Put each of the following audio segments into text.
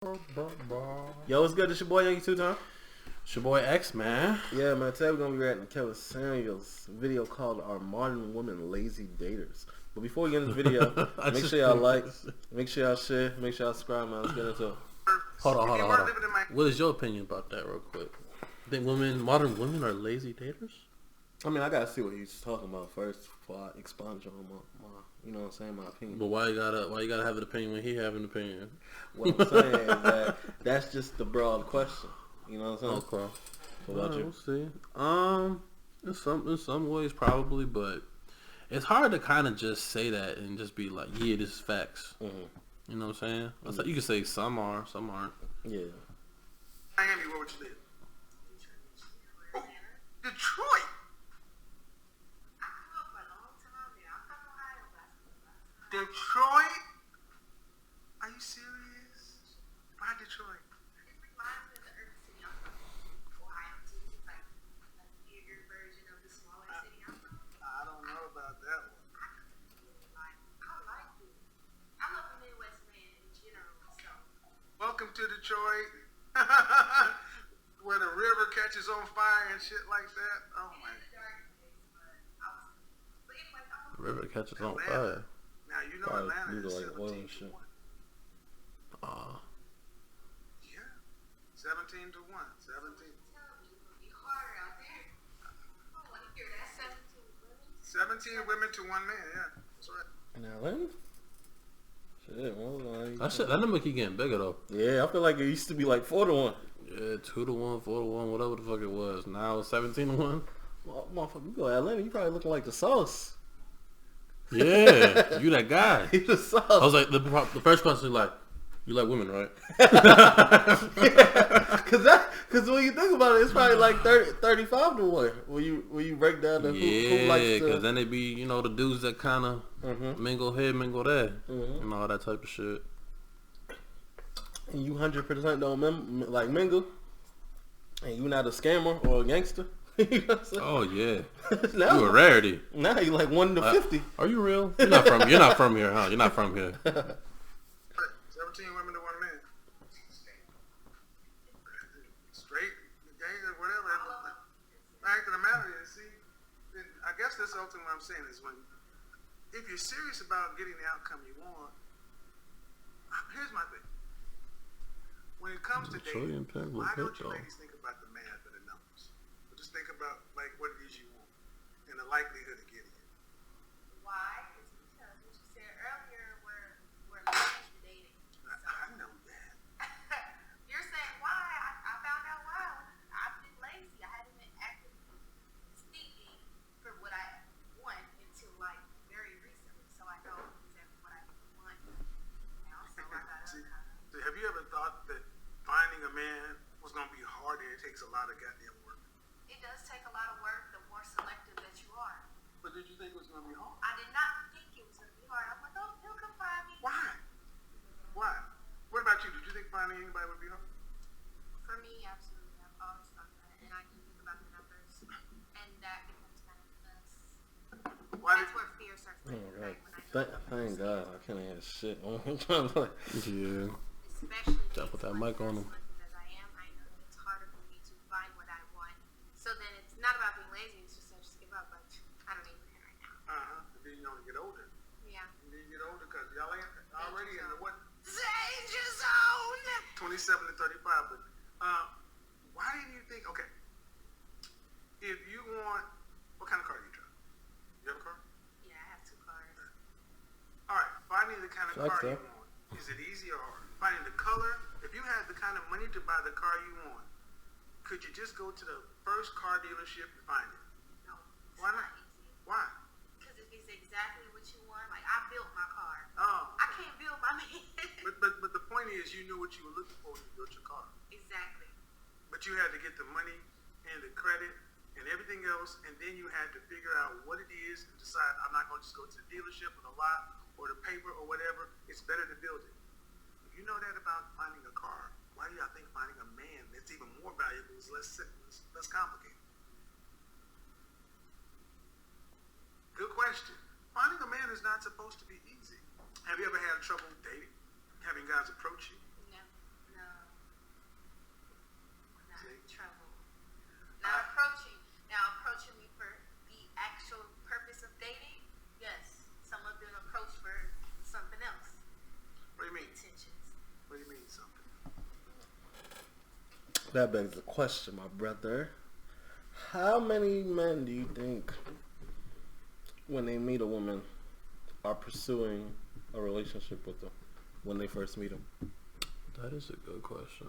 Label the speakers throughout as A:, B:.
A: Yo, what's good? It's your boy Yungie 2-time.
B: It's your boy X, man.
A: Yeah, man. Today we're gonna be reacting to Kevin Samuel's video called "Are Modern Women Lazy Daters?" But before we get into the video, make sure y'all like, make sure y'all share, make sure y'all subscribe, man. Let's get into it.
B: Hold on. What is your opinion about that, real quick? Think modern women, are lazy daters?
A: I mean, I gotta see what he's talking about first before I expunge on my you know what I'm saying, my opinion.
B: But why you gotta have an opinion when he have an opinion?
A: What I'm saying is that that's just the broad question. You know what I'm saying?
B: Okay.
A: What about you?
B: We'll see. In some ways probably, but it's hard to kind of just say that and just be like, yeah, this is facts.
A: Mm-hmm.
B: You know what I'm saying? Mm-hmm. You can say some are, some aren't.
A: Yeah.
C: Miami, where would you live? Oh, Detroit. Detroit? Are you serious? Why Detroit?
D: It reminds me of the urban city I'm from. Ohio too. It's like a bigger version of the smaller city I'm from.
C: I don't know about that one.
D: I like it. I'm a Midwest man in general, so.
C: Welcome to Detroit. Where the river catches on fire and shit like that. Oh my.
B: River catches on fire.
C: Now you know
A: Probably
C: Atlanta is
A: like oil
C: 17
A: and
C: to
A: shit.
C: 1. Yeah. 17 to 1. 17. 17 women to 1 man, yeah. That's right.
A: In Atlanta? Shit, well,
B: That number keep getting bigger though.
A: yeah, I feel like it used to be like 4 to 1.
B: Yeah, 2 to 1, 4 to 1, whatever the fuck it was. Now it's 17 to 1.
A: Well, motherfucker, you go to Atlanta, you probably looking like the sauce.
B: Yeah, you that guy.
A: He's the sauce.
B: I was like, the first question is like, you like women, right?
A: Cause when you think about it, it's probably like 35 to 1. When you break down the who likes to...
B: because then they be, the dudes that kind of mingle here, mingle there, and all that type of shit.
A: And you 100% don't mingle, and you not a scammer or a gangster. You know
B: oh yeah,
A: now,
B: you a rarity.
A: Now you like 1 to 50.
B: Are you real? You're not from here, huh? You're not from here.
C: 17 women to 1 man. Straight, gay, or whatever. Fact of the matter is, see, I guess that's ultimately what I'm saying is if you're serious about getting the outcome you want, here's my thing. When it comes to dating, why don't you ladies think about the math and the numbers? Just think about like what it is you want and the likelihood of getting it.
D: Why? It's because what you said earlier, we're managed to dating. So.
C: I know that.
D: You're saying why? I found out why. I've been lazy. I haven't been actively seeking for what I want until like very recently. So I know exactly what I want now. So I gotta.
C: Have you ever thought that finding a man was gonna be hard and it takes a lot of goddamn work?
D: It does take a lot of work the more selective that you are.
C: But did you think it was gonna be hard?
D: I did not think it was gonna be hard. I'm like, oh, he'll come find me.
C: Why? Why? What about you? Did you think finding anybody would be hard?
D: For me, absolutely. I've always thought that, and I do think about the numbers, and that becomes kind of nuts. That's where fear starts to come back when I know.
A: Thank God, I can't hear shit. I'm trying to like...
B: Yeah.
D: Especially
B: Just put that mic on him.
D: As I am, I know that it's harder for me to find what I want. So then it's not about being lazy. It's just I just give up. But I don't need a man right now.
C: And then you only get older.
D: Yeah.
C: And then you get older because y'all ain't already in the what?
D: Danger zone.
C: 27 to 35. But why didn't you think? Okay, if you want, what kind of car do you drive? You have a car?
D: Yeah, I have 2 cars.
C: All right, finding the kind of car you want. Is it easy or hard? Finding the color. If you had the kind of money to buy the car you want, could you just go to the first car dealership and find it?
D: No.
C: Why not?
D: Easy.
C: Why?
D: Because if it's exactly what you want, like I built my car.
C: Oh.
D: I can't build my man.
C: But the point is, you knew what you were looking for when you built your car.
D: Exactly.
C: But you had to get the money and the credit and everything else, and then you had to figure out what it is and decide, I'm not going to just go to the dealership or the lot or the paper or whatever. It's better to build it. If you know that about finding a car, why do y'all think finding a man that's even more valuable is less complicated? Good question. Finding a man is not supposed to be easy. Have you ever had trouble dating? Having guys approach you?
D: No.
A: That begs the question, my brother. How many men do you think, when they meet a woman, are pursuing a relationship with them when they first meet them?
B: That is a good question.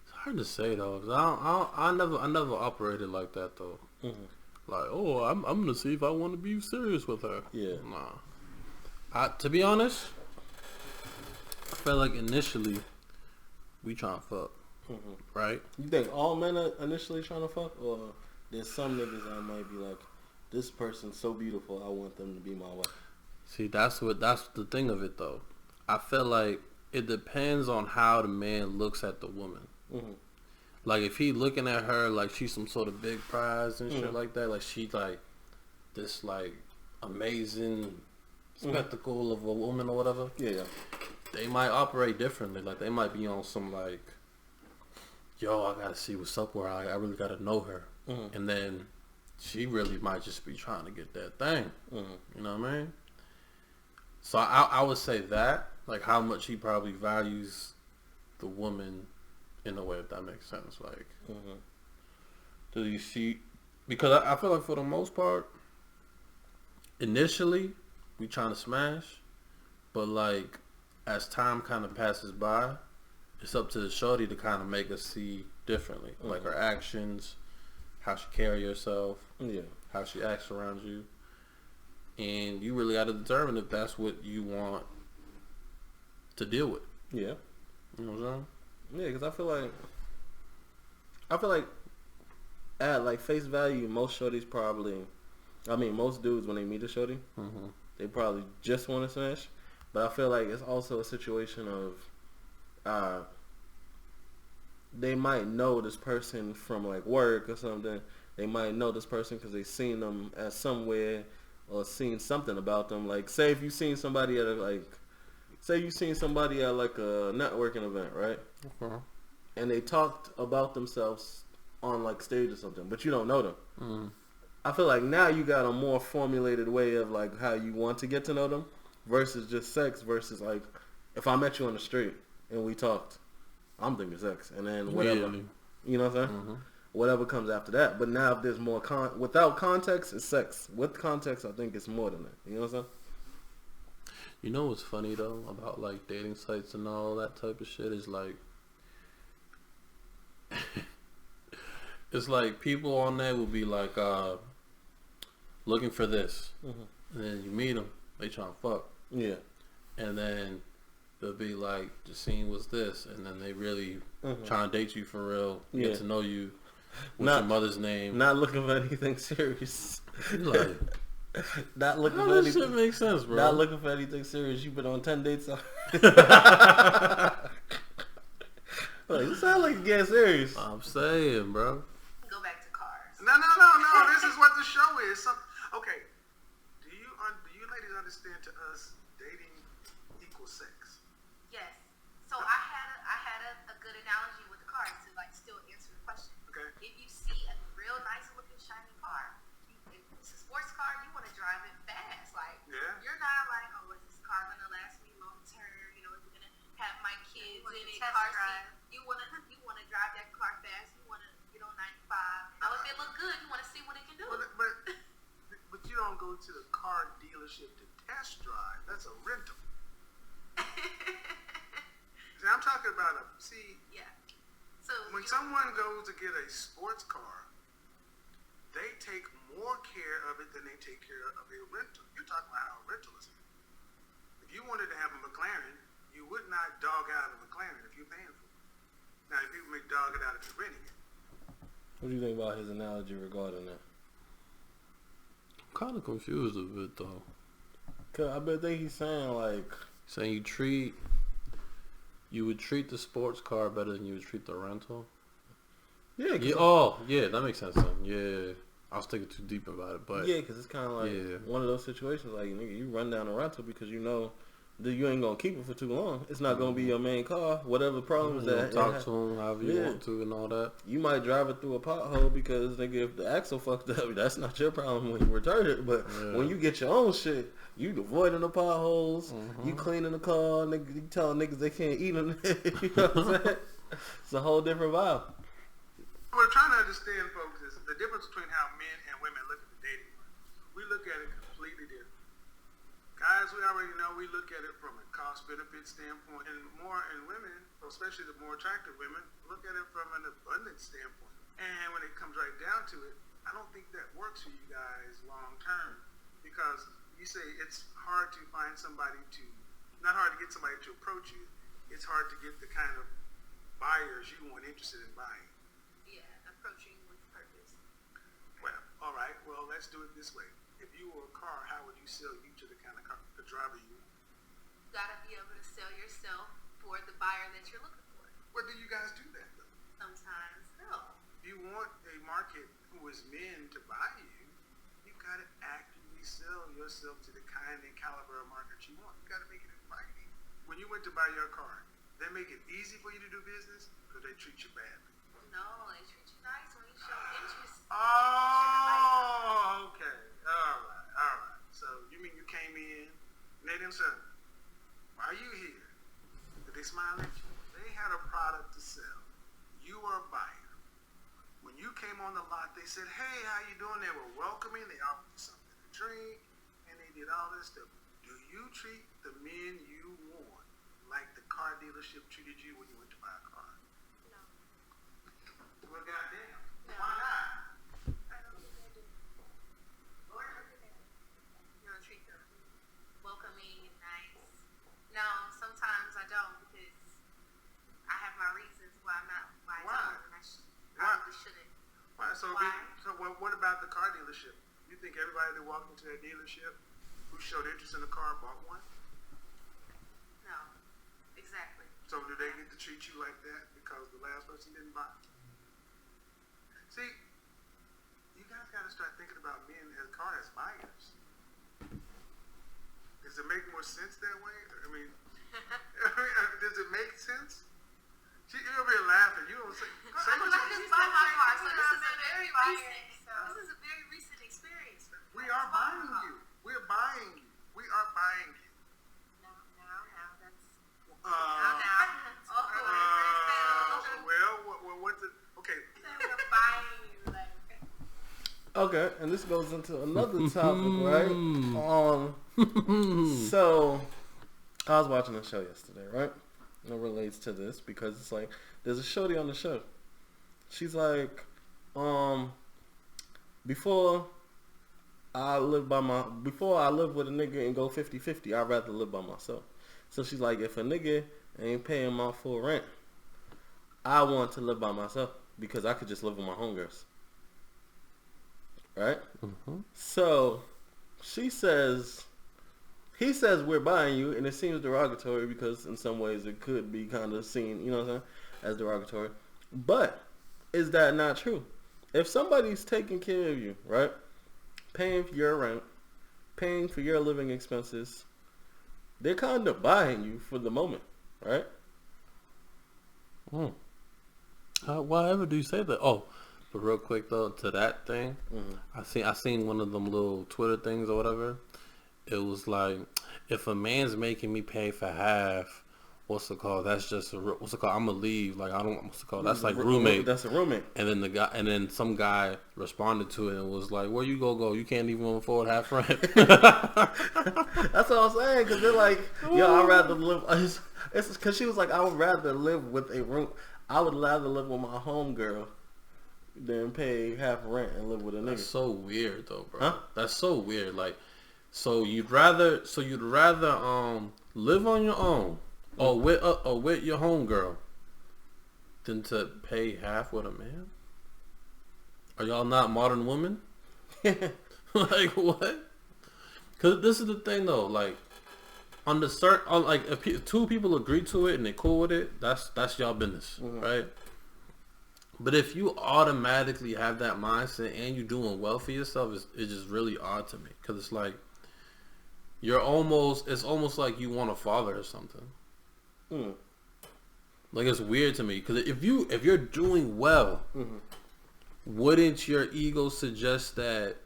B: It's hard to say though, 'cause I never operated like that though.
A: Mm-hmm.
B: Like, oh, I'm gonna see if I want to be serious with her.
A: Yeah.
B: Nah. To be honest, I felt like initially we trying to fuck, right?
A: You think all men are initially trying to fuck, or there's some niggas that might be like, this person's so beautiful, I want them to be my wife?
B: See, that's the thing of it though. I feel like it depends on how the man looks at the woman.
A: Mm-hmm.
B: Like if he looking at her like she's some sort of big prize and shit like that, like she's like this like amazing spectacle of a woman or whatever.
A: Yeah.
B: They might operate differently. Like they might be on some like, yo, I gotta see what's up with her. I really gotta know her. Mm-hmm. And then she really might just be trying to get that thing. Mm-hmm. You know what I mean? So I would say that, like how much he probably values the woman in a way, if that makes sense. Like, do you see? Because I feel like for the most part, initially we trying to smash, but like as time kind of passes by, it's up to the shorty to kind of make us see differently, like her actions, how she carry herself, how she acts around you, and you really got to determine if that's what you want to deal with.
A: Yeah,
B: you know what I'm saying?
A: Yeah, because I feel like at like face value, most shorties probably, most dudes when they meet a shorty, they probably just want to smash. But I feel like it's also a situation of they might know this person from like work or something. They might know this person because they seen them at somewhere or seen something about them. Like say if you seen somebody at a networking event, right? Okay. And they talked about themselves on like stage or something, but you don't know them. Mm-hmm. I feel like now you got a more formulated way of like how you want to get to know them versus just sex versus like if I met you on the street and we talked, I'm thinking sex. And then whatever, you know what I'm saying? Mm-hmm. Whatever comes after that. But now if there's more without context, it's sex. With context, I think it's more than that. You know what I'm saying?
B: You know what's funny though about like dating sites and all that type of shit is like, it's like people on there will be like looking for this, and then you meet them, they trying to fuck. Yeah, and then they'll be like, the scene was this, and then they really trying to date you for real, get to know you. What's your mother's name?
A: Not looking for anything serious.
B: Like,
A: not looking for anything. Shit makes sense, bro. Not looking for anything serious. You've been on 10 dates. Like, you sound like you get serious.
B: I'm saying, bro.
D: Go back to cars.
C: No. This is what the show is. Okay. Do you ladies understand? To us, dating equals sex.
D: Yes. So I had a good analogy with the cars to like still answer the question. Okay. If you see a real nice looking shiny car, if it's a sports car, you want to drive it fast. Like you're not like, oh, is this car gonna last me long term? You know, is it gonna have my kids in it? Car seat. You wanna drive that car fast. You wanna get on 95. Now if it look good, you wanna see what it can do.
C: But you don't go to the car dealership to test drive. That's a rental. See, I'm talking about So when someone goes to get a sports car, they take more care of it than they take care of a rental. You're talking about how a rental is. If you wanted to have a McLaren, you would not dog out a McLaren if you're paying for it. Now, people may dog it out if you're renting it.
A: What do you think about his analogy regarding that?
B: I'm kind of confused a bit though.
A: Cause I think he's saying like,
B: you would treat the sports car better than you would treat the rental.
A: Yeah.
B: That makes sense then. Yeah. I was thinking too deep about it, but
A: because it's kind of like one of those situations like, nigga, you run down a rental because you know that you ain't gonna keep it for too long. It's not gonna be your main car. Whatever problems that
B: talk to him however you want to and all that.
A: You might drive it through a pothole because nigga, if the axle fucked up, that's not your problem when you return it. But when you get your own shit, you avoiding the potholes, you cleaning the car, nigga, you telling niggas they can't eat in it. You know what I'm saying? It's a whole different vibe.
C: What we're trying to understand, folks, is the difference between how men and women look at the dating market. We look at it completely different. Guys, we already know we look at it from a cost-benefit standpoint, and women, especially the more attractive women, look at it from an abundance standpoint. And when it comes right down to it, I don't think that works for you guys long term, because you say it's hard to find somebody not hard to get somebody to approach you. It's hard to get the kind of buyers you want interested in buying.
D: Yeah, approaching with purpose.
C: Well, all right. Well, let's do it this way. If you were a car, how would you sell you to the kind of car, the driver you want?
D: You gotta be able to sell yourself for the buyer that you're looking for.
C: Well, do you guys do that though?
D: Sometimes, no.
C: If you want a market who is men to buy you, you've got to actively sell yourself to the kind and caliber of market you want. You got to make it inviting. When you went to buy your car, they make it easy for you to do business, or they treat you badly?
D: No, they treat you nice when you show interest.
C: Oh, okay. All right. So you mean you came in, and they didn't say, why are you here? Did they smile at you? They had a product to sell. You were a buyer. When you came on the lot, they said, hey, how you doing? They were welcoming. They offered you something to drink, and they did all this stuff. Do you treat the men you want like the car dealership treated you when you went to buy a car?
D: No.
C: Well, goddamn.
D: No.
C: Why not?
D: I don't think they do. Or you don't treat them welcoming and nice. No, sometimes I don't, because I have my reasons why I'm not. Why? I don't, and I really shouldn't.
C: Why? So what about the car dealership? You think everybody that walked into that dealership who showed interest in the car bought one?
D: No. Exactly.
C: So do they get to treat you like that because the last person didn't buy? See, you guys got to start thinking about men as car as buyers. Does it make more sense that way? I mean, does it make sense? You're over here laughing. You don't say
D: I
C: what
D: just bought my car, so this is a very recent experience for me.
C: We are buying you. We're buying you. We are buying you.
D: No, that's.
C: Well, what's it? Okay.
D: We're buying you, like.
A: Okay, and this goes into another topic, right? So I was watching a show yesterday, right? And it relates to this because it's like there's a shorty on the show. She's like, before I live with a nigga and go 50-50, I'd rather live by myself. So she's like, if a nigga ain't paying my full rent, I want to live by myself because I could just live with my homegirls. Right?
B: Mm-hmm.
A: So he says we're buying you, and it seems derogatory because in some ways it could be kind of seen, you know what I'm saying, as derogatory. But is that not true? If somebody's taking care of you, right, paying for your rent, paying for your living expenses, they're kind of buying you for the moment, right?
B: Why ever do you say that? Oh, but real quick though, to that thing, I seen one of them little Twitter things or whatever. It was like, if a man's making me pay for half, what's it called? That's just I'm gonna leave. Like, I don't. What's it called? That's like roommate.
A: That's a roommate.
B: And then some guy responded to it and was like, "Where you go? You can't even afford half rent."
A: That's what I'm saying. Because they're like, yo, I'd rather live. It's because she was like, I would rather live with a room. I would rather live with my homegirl than pay half rent and live with a nigga.
B: That's so weird though, bro.
A: Huh?
B: That's so weird. Like, so you'd rather live on your own or with your homegirl than to pay half with a man? Are y'all not modern women? Like, what? Because this is the thing though. Like, if two people agree to it and they're cool with it, that's y'all business, right? But if you automatically have that mindset and you're doing well for yourself, it's just really odd to me. Because it's like, it's almost like you want a father or something. Like, it's weird to me. Because if you're doing well, wouldn't your ego suggest that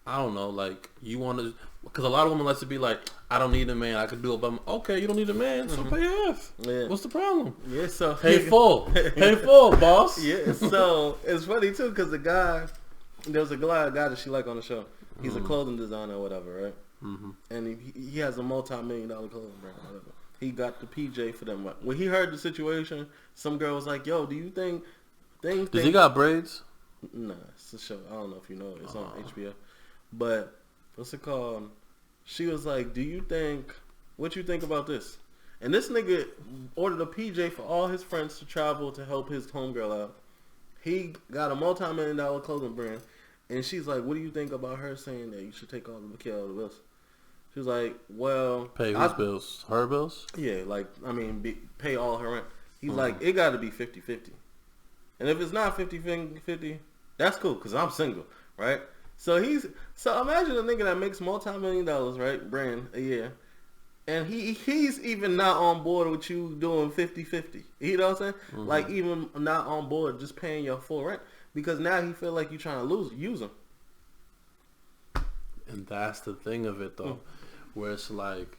B: I don't know, like you want to, because a lot of women like to be like, I don't need a man, I can do it by myself. Okay, you don't need a man, so pay half. Yeah. What's the problem?
A: Yeah, so
B: pay full, boss.
A: Yeah, so it's funny too because there was a guy that she liked on the show. He's a clothing designer or whatever, right? Mm-hmm. And he has a multi-million-dollar clothing brand or whatever. He got the PJ for them. When he heard the situation, some girl was like, "Yo, do you think
B: Does he got braids?"
A: Nah, it's a show. I don't know if you know it. It's on HBO. But what's it called? She was like, what you think about this? And this nigga ordered a PJ for all his friends to travel to help his homegirl out. He got a multi-million-dollar clothing brand. And she's like, what do you think about her saying that you should take all the care of the bills? She was like, well...
B: Pay whose bills? Her bills?
A: Yeah, pay all her rent. He's like, it got to be 50-50. And if it's not 50-50, that's cool, because I'm single, right? So imagine a nigga that makes multi-million-dollars, right, brand, a year, and he's even not on board with you doing 50-50. You know what I'm saying? Mm-hmm. Like, even not on board, just paying your full rent, because now he feel like you're trying to use him.
B: And that's the thing of it, though, where it's like,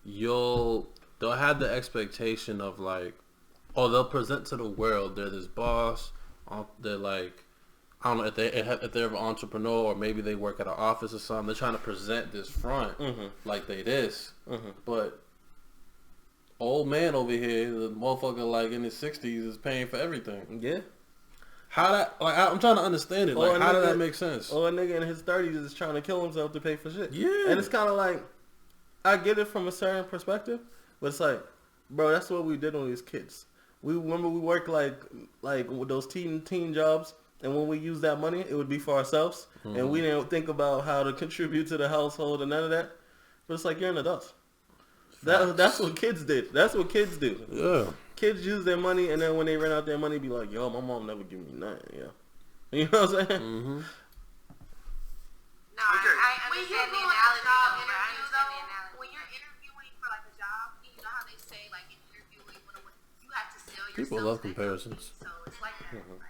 B: they'll have the expectation of, like, they'll present to the world, they're this boss, they're like, I don't know if they're an entrepreneur or maybe they work at an office or something. They're trying to present this front like they this, but old man over here, the motherfucker like in his 60s is paying for everything.
A: Yeah,
B: how that? Like I'm trying to understand it. Like how does that make sense?
A: Or a nigga in his 30s is trying to kill himself to pay for shit.
B: Yeah, and
A: it's kind of like I get it from a certain perspective, but it's like, bro, that's what we did when we was kids. We worked like with those teen jobs. And when we use that money, it would be for ourselves. Mm-hmm. And we didn't think about how to contribute to the household and none of that. But it's like, you're an adult. That's what kids did. That's what kids do.
B: Yeah.
A: Kids use their money, and then when they run out their money, be like, yo, my mom never give me nothing. Yeah. You know what I'm saying?
D: No,
B: Mm-hmm.
D: I understand the analogy, though. When you're interviewing for like a job, you know how they say, like, in interviewing, you have to sell yourself.
B: People love comparisons.
D: So it's like that.
B: Mm-hmm.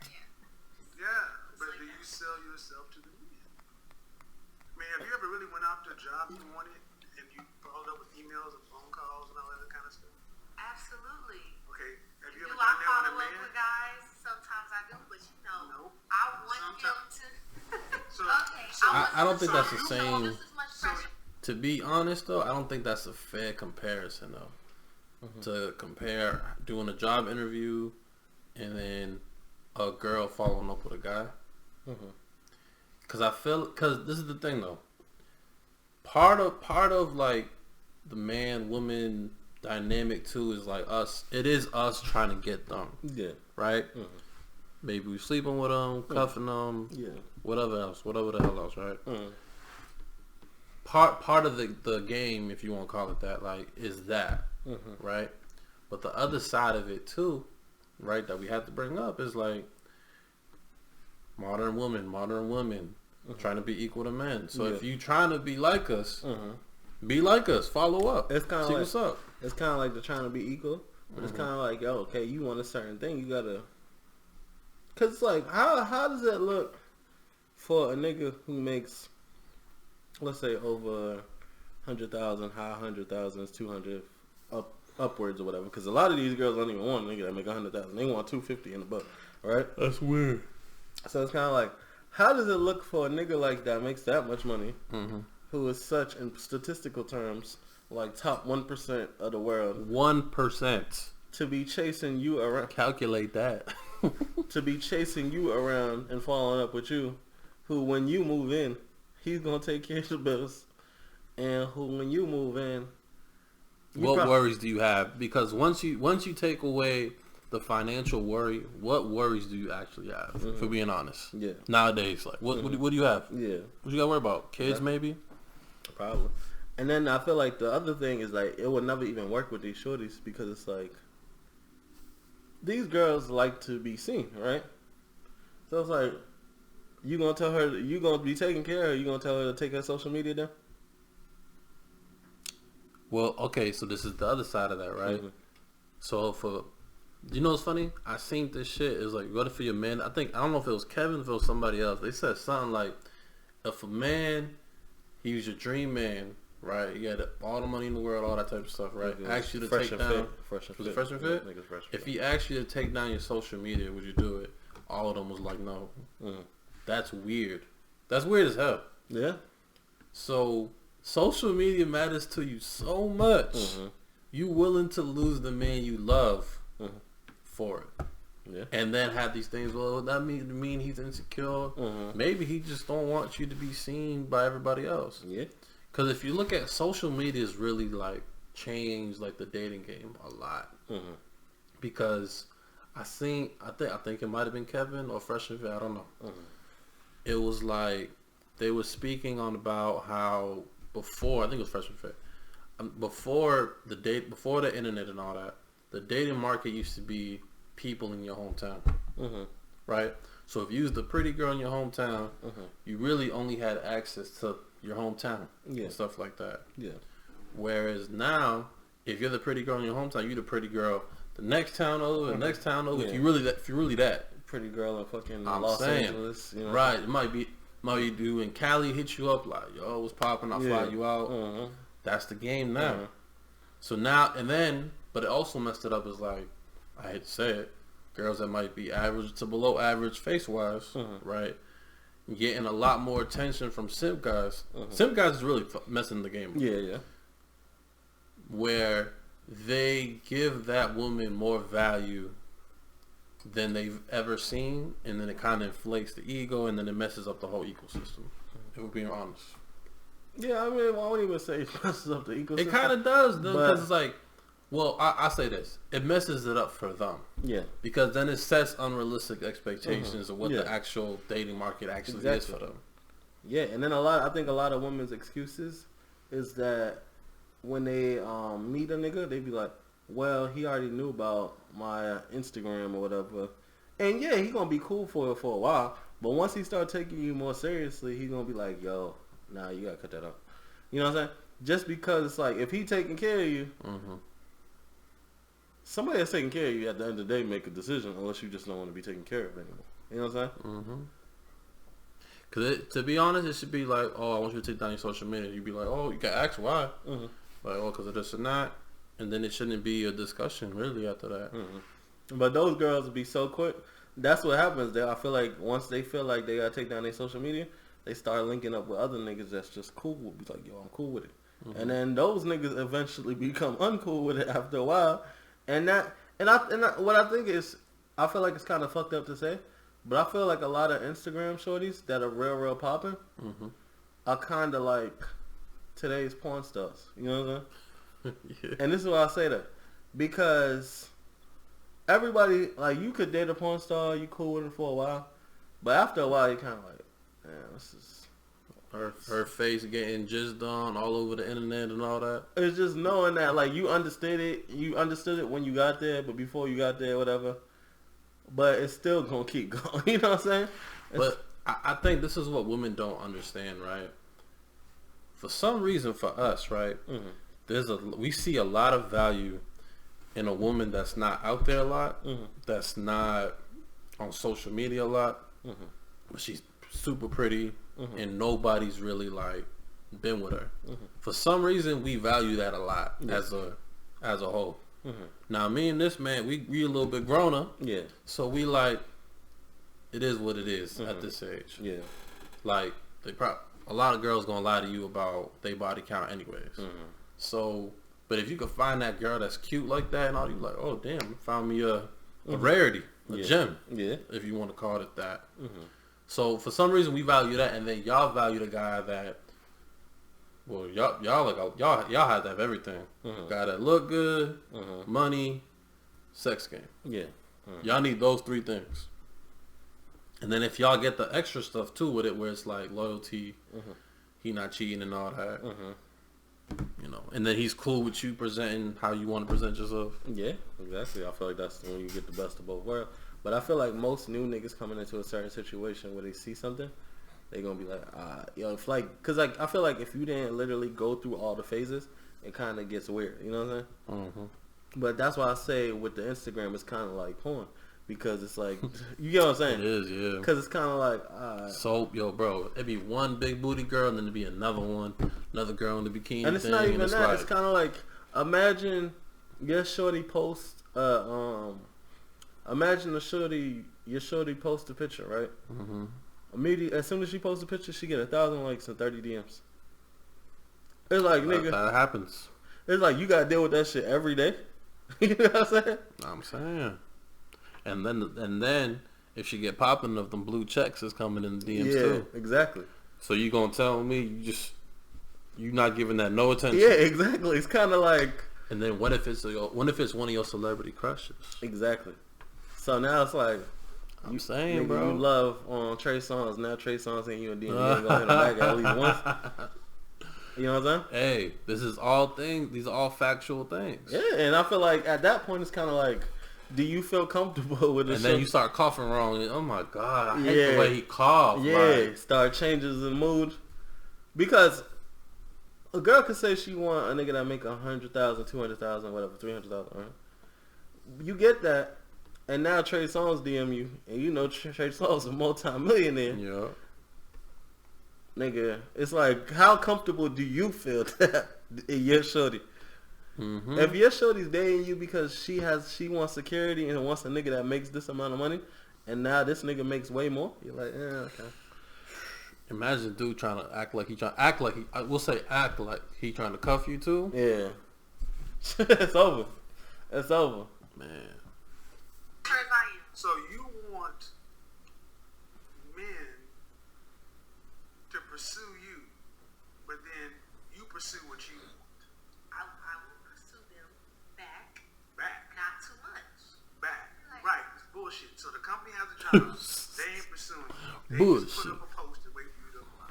C: Yeah, but do you sell yourself to the media? I mean, have you ever really went out to a job you wanted and you followed up with emails and phone calls and all that kind of stuff?
D: Absolutely.
C: Okay. Have you
D: Do
C: ever
D: I
C: done that
D: follow
C: with a
D: up
C: man?
D: with guys? Sometimes I do, but I want him to.
B: I don't think that's the same. To be honest, though, I don't think that's a fair comparison, though. Mm-hmm. To compare doing a job interview and then a girl following up with a guy, because this is the thing though. Part of like the man woman dynamic too is like us. It is us trying to get them.
A: Yeah.
B: Right. Maybe we sleeping with them, cuffing them. Yeah. Whatever the hell else. Right. Part of the game, if you want to call it that, like, is that right. But the other side of it too, right, that we have to bring up is like modern women trying to be equal to men. So if you trying to be like us, be like us. Follow up.
A: It's kind of
B: see
A: like,
B: what's up.
A: It's kind of like they're trying to be equal, but it's kind of like, yo, okay, you want a certain thing, you gotta. Cause it's like, how does that look for a nigga who makes, let's say, over 100,000, high 100,000s, 200 upwards or whatever? Because a lot of these girls don't even want a nigga that make 100,000. They want 250 in the buck, right?
B: That's weird.
A: So it's kind of like, how does it look for a nigga like that makes that much money, who is such, in statistical terms, like top 1% of the world?
B: 1%.
A: To be chasing you around.
B: Calculate that.
A: To be chasing you around and following up with you, who when you move in, he's going to take care of the bills. And who when you move in.
B: What worries do you have? Because once you take away the financial worry, what worries do you actually have? For being honest, nowadays, like what do you have? Yeah, what you got to worry about? Kids, maybe,
A: probably. And then I feel like the other thing is like it would never even work with these shorties because it's like these girls like to be seen, right? So it's like you gonna tell her you gonna be taking care of her, you gonna tell her to take her social media down?
B: Well, okay, so this is the other side of that, right? So you know what's funny? I seen this shit. It was like, what if for your man? I don't know if it was Kevin, if it was somebody else. They said something like, if a man, he was your dream man, right? You had all the money in the world, all that type of stuff, right? Asked you to take down.
A: Fresh and
B: Was it
A: fit.
B: fresh and fit?
A: Niggas fresh and
B: If
A: fit.
B: he asked you to take down your social media, would you do it? All of them was like, no. That's weird. That's weird as hell.
A: Yeah.
B: So social media matters to you so much. You willing to lose the man you love for it.
A: Yeah.
B: And then have these things, well, that mean he's insecure. Maybe he just don't want you to be seen by everybody else.
A: Yeah.
B: Because if you look at social media, is really like changed like the dating game a lot. Because I think it might have been Kevin or Fresh and Fit, I don't know. It was like they were speaking on about how before, I think it was Fresh and Fit, before the internet and all that, the dating market used to be people in your hometown, right? So if you was the pretty girl in your hometown, you really only had access to your hometown and stuff like that. Yeah. Whereas now, if you're the pretty girl in your hometown, you're the pretty girl the next town over, the next town over. If you're really that
A: pretty girl in fucking Los Angeles, you know?
B: Right? It might be you in Cali hit you up like, yo, what's popping? I'll fly you out. That's the game now. So now and then, but it also messed it up is like, I hate to say it, girls that might be average to below average face wise, right? Getting a lot more attention from simp guys. Simp guys is really messing the game up. Yeah. Where they give that woman more value than they've ever seen, and then it kind of inflates the ego, and then it messes up the whole ecosystem. If we're being honest.
A: Yeah, I mean, I wouldn't even say it messes up the ecosystem.
B: It kind of does, though, because it's like, well, I say this. It messes it up for them. Yeah. Because then it sets unrealistic expectations of what the actual dating market actually is for them.
A: Yeah, and then I think a lot of women's excuses is that when they meet a nigga, they be like, well, he already knew about my Instagram or whatever. And yeah, he gonna be cool for it for a while. But once he start taking you more seriously, he gonna be like, yo, nah, you gotta cut that out. You know what I'm saying? Just because it's like, if he taking care of you, somebody that's taking care of you at the end of the day make a decision, unless you just don't want to be taken care of anymore. You know what I'm saying?
B: Because to be honest, it should be like, oh, I want you to take down your social media. You'd be like, oh, you can ask why. Like, oh, because of this and that. And then it shouldn't be a discussion, really, after that.
A: But those girls be so quick. That's what happens there. I feel like once they feel like they got to take down their social media, they start linking up with other niggas that's just cool. Be like, yo, I'm cool with it. And then those niggas eventually become uncool with it after a while. And what I think is, I feel like it's kind of fucked up to say, but I feel like a lot of Instagram shorties that are real popping are kind of like today's porn stars. You know what I'm saying? And this is why I say that. Because everybody, like, you could date a porn star, you cool with it for a while, but after a while, you kind of like, man, this is...
B: Her face getting jizzed on all over the internet and all that.
A: It's just knowing that, like, you understood it when you got there, but before you got there, whatever. But it's still gonna keep going. You know what I'm saying?
B: But I think this is what women don't understand, right? For some reason, for us, right, we see a lot of value in a woman that's not out there a lot, that's not on social media a lot, but she's super pretty, and nobody's really like been with her. For some reason, we value that a lot as a whole. Now, me and this man, we a little bit grown up, so we like, it is what it is at this age. Yeah, like a lot of girls gonna lie to you about their body count anyways. So, but if you could find that girl that's cute like that and all, you like, oh damn, you found me a rarity, a gem, if you want to call it that. So for some reason we value that, and then y'all value the guy that, well, y'all have to have everything. Guy that look good, money, sex game. Y'all need those three things. And then if y'all get the extra stuff too with it, where it's like loyalty, he not cheating and all that. You know, and then he's cool with you presenting how you want to present yourself. Yeah,
A: exactly. I feel like that's when you get the best of both worlds. But I feel like most new niggas coming into a certain situation where they see something, they gonna be like, yo, if like, cause like I feel like if you didn't literally go through all the phases, it kind of gets weird. You know what I'm saying? But that's why I say with the Instagram, it's kind of like porn, because it's like, you get what I'm saying?
B: It is, yeah.
A: Because it's kind of like,
B: so, yo, bro, it'd be one big booty girl, and then there'd be another one, another girl in the bikini
A: and it's
B: thing,
A: not even that.
B: like,
A: It's kind of like, imagine your shorty post, imagine your shorty post a picture, right?
B: Mm-hmm.
A: Immediately, as soon as she posts a picture, she get 1,000 likes and 30 DMs. It's like, nigga,
B: that happens.
A: It's like you gotta deal with that shit every day. You know what I'm saying?
B: And then if she get popping, of them blue checks is coming in the DMs too.
A: Yeah, exactly.
B: So you gonna tell me you not giving that no attention?
A: Yeah, exactly. It's kind of like.
B: And then what if it's one of your celebrity crushes?
A: Exactly. So now it's like.
B: I'm saying,
A: nigga,
B: bro.
A: You love on Trey Songz. Now Trey Songz ain't you a DM. You ain't gonna hit him back at least once. You know what I'm saying?
B: Hey, this is all things. These are all factual things.
A: Yeah, and I feel like at that point it's kind of like, do you feel comfortable with it?
B: And then you start coughing wrong. And, oh my god, I hate the way he coughed.
A: Yeah,
B: like,
A: start changes in mood. Because a girl could say she want a nigga that make 100,000, 200,000, whatever, 300,000. Right? You get that, and now Trey Songz DM you, and you know Trey Songz is a multi-millionaire.
B: Yeah.
A: Nigga, it's like, how comfortable do you feel that your shorty?
B: Mm-hmm.
A: If your shorty's dating you because she wants security and wants a nigga that makes this amount of money, and now this nigga makes way more, you're like, yeah, okay.
B: Imagine a dude trying to act like he trying to cuff you too.
A: Yeah. It's over. It's over.
B: Man.
C: So you want men to pursue you, but then you pursue what you want.
D: I will pursue them back.
C: Back.
D: Not too much.
C: Back. Right. It's bullshit. So the company has a job. They ain't pursuing you. They just put up a post and wait for you to apply.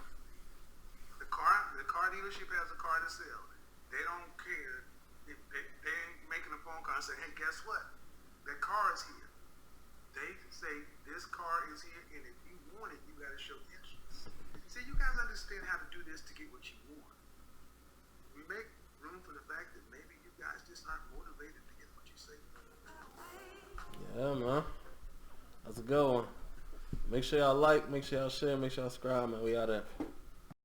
C: The car dealership has a car to sell. They don't care if they ain't making a phone call and say, hey, guess what? That car is here. They say this car is here, and if you want it, you got to show interest. See, you guys understand how to do this to get what you want. We make room for the fact that maybe you guys just aren't motivated to get what you say.
A: Yeah, man. That's a good one. Make sure y'all like, make sure y'all share, make sure y'all subscribe, man. We out there.